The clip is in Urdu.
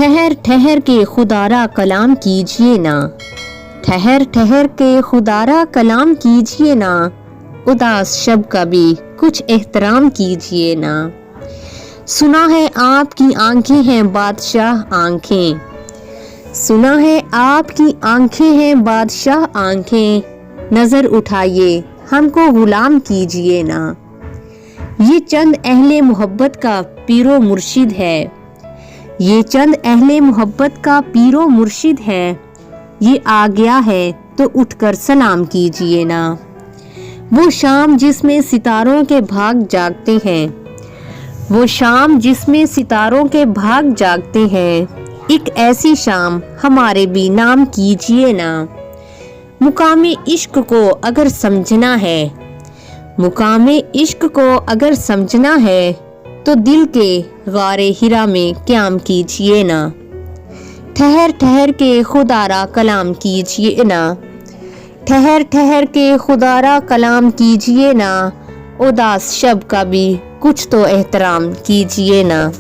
ٹھہر ٹھہر کے خدارا کلام کیجیے نا، ٹھہر ٹھہر کے خدارا کلام کیجیے نا، اداس شب کا بھی کچھ احترام کیجیے نا۔ سنا ہے آپ کی آنکھیں ہیں بادشاہ آنکھیں، سنا ہے آپ کی آنکھیں ہیں بادشاہ آنکھیں، نظر اٹھائیے ہم کو غلام کیجیے نا۔ یہ چند اہل محبت کا پیر و مرشد ہے، یہ چند اہل محبت کا پیر و مرشد ہے، یہ آ گیا ہے تو اٹھ کر سلام کیجیے نا۔ وہ شام جس میں ستاروں کے بھاگ جاگتے ہیں، وہ شام جس میں ستاروں کے بھاگ جاگتے ہیں، ایک ایسی شام ہمارے بھی نام کیجیے نا۔ مقام عشق کو اگر سمجھنا ہے، مقام عشق کو اگر سمجھنا ہے تو دل کے غار ہرا میں قیام کیجیے نا۔ ٹھہر ٹھہر کے خدارا کلام کیجیے نا، ٹھہر ٹھہر کے خدارا کلام کیجیے نا، اداس شب کا بھی کچھ تو احترام کیجیے نا۔